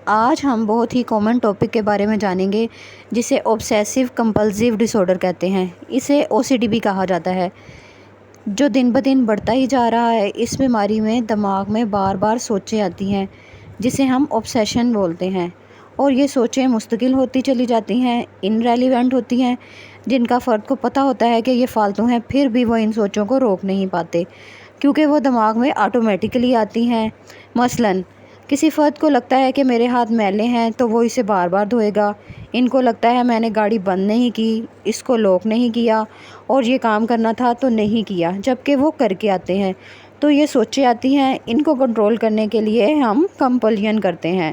آج ہم بہت ہی کامن ٹاپک کے بارے میں جانیں گے جسے اوبسیسو کمپلسیو ڈس آرڈر کہتے ہیں۔ اسے OCD بھی کہا جاتا ہے، جو دن بدن بڑھتا ہی جا رہا ہے۔ اس بیماری میں دماغ میں بار بار سوچیں آتی ہیں جسے ہم اوبسیشن بولتے ہیں، اور یہ سوچیں مستقل ہوتی چلی جاتی ہیں، انریلیونٹ ہوتی ہیں، جن کا فرد کو پتہ ہوتا ہے کہ یہ فالتو ہیں، پھر بھی وہ ان سوچوں کو روک نہیں پاتے کیونکہ وہ دماغ میں آٹومیٹکلی آتی ہیں۔ مثلاً کسی فرد کو لگتا ہے کہ میرے ہاتھ میلے ہیں تو وہ اسے بار بار دھوئے گا۔ ان کو لگتا ہے میں نے گاڑی بند نہیں کی، اس کو لاک نہیں کیا، اور یہ کام کرنا تھا تو نہیں کیا، جبکہ وہ کر کے آتے ہیں۔ تو یہ سوچیں آتی ہیں، ان کو کنٹرول کرنے کے لیے ہم کمپلین کرتے ہیں۔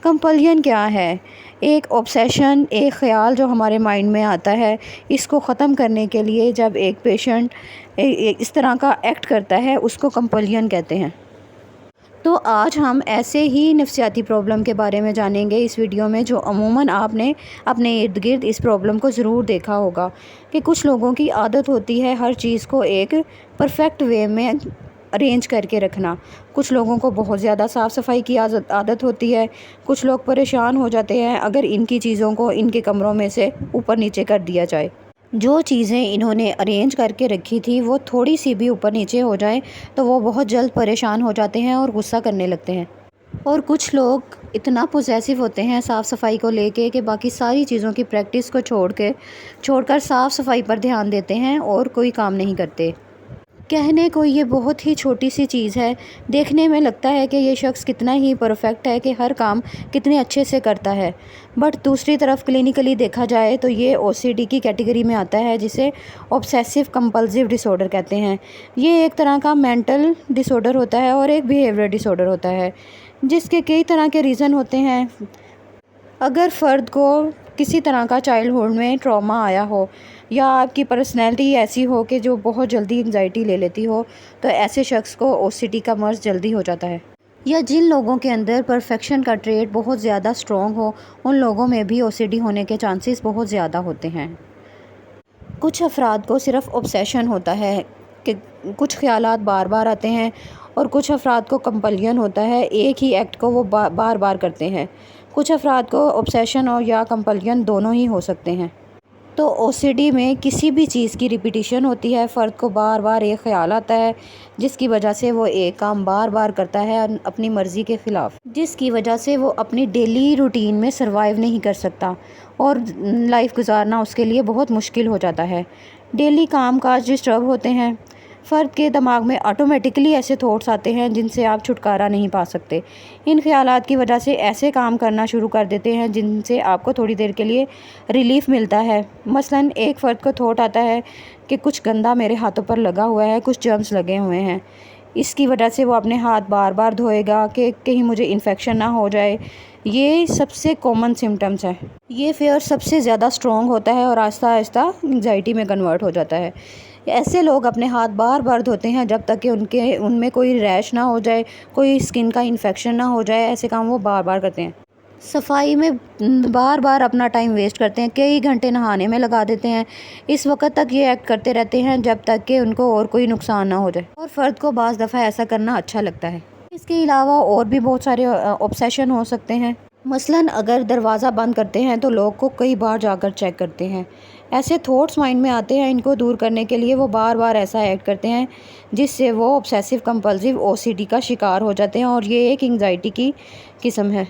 کمپلین کیا ہے؟ ایک اوبسیشن، ایک خیال جو ہمارے مائنڈ میں آتا ہے، اس کو ختم کرنے کے لیے جب ایک پیشنٹ اس طرح کا ایکٹ کرتا ہے اس کو کمپلین کہتے ہیں۔ تو آج ہم ایسے ہی نفسیاتی پرابلم کے بارے میں جانیں گے اس ویڈیو میں، جو عموماً آپ نے اپنے ارد گرد اس پرابلم کو ضرور دیکھا ہوگا کہ کچھ لوگوں کی عادت ہوتی ہے ہر چیز کو ایک پرفیکٹ وے میں ارینج کر کے رکھنا۔ کچھ لوگوں کو بہت زیادہ صاف صفائی کی عادت ہوتی ہے۔ کچھ لوگ پریشان ہو جاتے ہیں اگر ان کی چیزوں کو ان کے کمروں میں سے اوپر نیچے کر دیا جائے۔ جو چیزیں انہوں نے ارینج کر کے رکھی تھی وہ تھوڑی سی بھی اوپر نیچے ہو جائیں تو وہ بہت جلد پریشان ہو جاتے ہیں اور غصہ کرنے لگتے ہیں۔ اور کچھ لوگ اتنا پوزیسو ہوتے ہیں صاف صفائی کو لے کے کہ باقی ساری چیزوں کی پریکٹس کو چھوڑ کر صاف صفائی پر دھیان دیتے ہیں اور کوئی کام نہیں کرتے۔ کہنے کو یہ بہت ہی چھوٹی سی چیز ہے، دیکھنے میں لگتا ہے کہ یہ شخص کتنا ہی پرفیکٹ ہے کہ ہر کام کتنے اچھے سے کرتا ہے، بٹ دوسری طرف کلینکلی دیکھا جائے تو یہ OCD کی کیٹیگری میں آتا ہے، جسے اوبسیسو کمپلسیو ڈس آرڈر کہتے ہیں۔ یہ ایک طرح کا مینٹل ڈس آرڈر ہوتا ہے اور ایک بیہیویئر ڈس آرڈر ہوتا ہے، جس کے کئی طرح کے ریزن ہوتے ہیں۔ اگر فرد کو کسی طرح کا چائلڈہڈ میں ٹراما آیا ہو، یا آپ کی پرسنالٹی ایسی ہو کہ جو بہت جلدی انگزائٹی لے لیتی ہو، تو ایسے شخص کو OCD کا مرض جلدی ہو جاتا ہے۔ یا جن لوگوں کے اندر پرفیکشن کا ٹریٹ بہت زیادہ اسٹرانگ ہو، ان لوگوں میں بھی OCD ہونے کے چانسز بہت زیادہ ہوتے ہیں۔ کچھ افراد کو صرف اوبسیشن ہوتا ہے کہ کچھ خیالات بار بار آتے ہیں، اور کچھ افراد کو کمپلین ہوتا ہے، ایک ہی ایکٹ کو وہ بار بار کرتے ہیں۔ کچھ افراد کو اوبسیشن یا کمپلین دونوں ہی ہو سکتے ہیں۔ تو OCD میں کسی بھی چیز کی ریپیٹیشن ہوتی ہے، فرد کو بار بار ایک خیال آتا ہے جس کی وجہ سے وہ ایک کام بار بار کرتا ہے اپنی مرضی کے خلاف، جس کی وجہ سے وہ اپنی ڈیلی روٹین میں سروائیو نہیں کر سکتا اور لائف گزارنا اس کے لیے بہت مشکل ہو جاتا ہے۔ ڈیلی کام کاج ڈسٹرب ہوتے ہیں، فرد کے دماغ میں آٹومیٹکلی ایسے تھاٹس آتے ہیں جن سے آپ چھٹکارا نہیں پا سکتے۔ ان خیالات کی وجہ سے ایسے کام کرنا شروع کر دیتے ہیں جن سے آپ کو تھوڑی دیر کے لیے ریلیف ملتا ہے۔ مثلاً ایک فرد کو تھاٹ آتا ہے کہ کچھ گندا میرے ہاتھوں پر لگا ہوا ہے، کچھ جرمز لگے ہوئے ہیں، اس کی وجہ سے وہ اپنے ہاتھ بار بار دھوئے گا کہ کہیں مجھے انفیکشن نہ ہو جائے۔ یہ سب سے کامن سمٹمز ہیں۔ یہ فیئر سب سے زیادہ اسٹرانگ ہوتا ہے اور آہستہ آہستہ انگزائٹی میں کنورٹ ہو جاتا ہے۔ ایسے لوگ اپنے ہاتھ بار بار دھوتے ہیں جب تک کہ ان میں کوئی ریش نہ ہو جائے، کوئی اسکن کا انفیکشن نہ ہو جائے۔ ایسے کام وہ بار بار کرتے ہیں۔ صفائی میں بار بار اپنا ٹائم ویسٹ کرتے ہیں، کئی گھنٹے نہانے میں لگا دیتے ہیں۔ اس وقت تک یہ ایکٹ کرتے رہتے ہیں جب تک کہ ان کو اور کوئی نقصان نہ ہو جائے، اور فرد کو بعض دفعہ ایسا کرنا اچھا لگتا ہے۔ اس کے علاوہ اور بھی بہت سارے اوبسیشن ہو سکتے ہیں۔ مثلاً اگر دروازہ بند کرتے ہیں تو لوگ کو کئی بار جا کر چیک کرتے ہیں۔ ایسے تھاٹس مائنڈ میں آتے ہیں، ان کو دور کرنے کے لیے وہ بار بار ایسا ایکٹ کرتے ہیں جس سے وہ اوبسیسو کمپلسیو OCD کا شکار ہو جاتے ہیں، اور یہ ایک انگزائٹی کی قسم ہے۔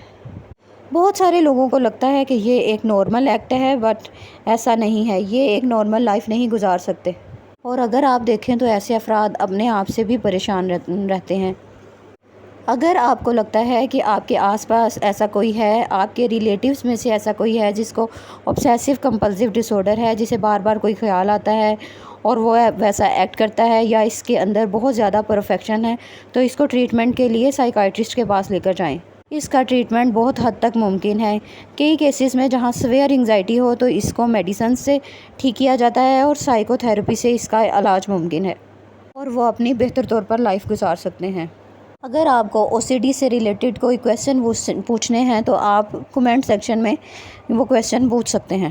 بہت سارے لوگوں کو لگتا ہے کہ یہ ایک نارمل ایکٹ ہے، بٹ ایسا نہیں ہے، یہ ایک نارمل لائف نہیں گزار سکتے۔ اور اگر آپ دیکھیں تو ایسے افراد اپنے آپ سے بھی پریشان رہتے ہیں۔ اگر آپ کو لگتا ہے کہ آپ کے آس پاس ایسا کوئی ہے، آپ کے ریلیٹیوز میں سے ایسا کوئی ہے جس کو اوبسیسو کمپلسیو ڈس آرڈر ہے، جسے بار بار کوئی خیال آتا ہے اور وہ ویسا ایکٹ کرتا ہے، یا اس کے اندر بہت زیادہ پرفیکشن ہے، تو اس کو ٹریٹمنٹ کے لیے سائیکائٹرسٹ کے پاس لے کر جائیں۔ اس کا ٹریٹمنٹ بہت حد تک ممکن ہے۔ کئی کیسز میں جہاں سیویئر انگزائٹی ہو تو اس کو میڈیسن سے ٹھیک کیا جاتا ہے، اور سائیکو تھراپی سے اس کا علاج ممکن ہے، اور وہ اپنی بہتر طور پر لائف گزار سکتے ہیں۔ اگر آپ کو OCD سے ریلیٹڈ کوئی کویسچن پوچھنے ہیں تو آپ کمنٹ سیکشن میں وہ کویسچن پوچھ سکتے ہیں۔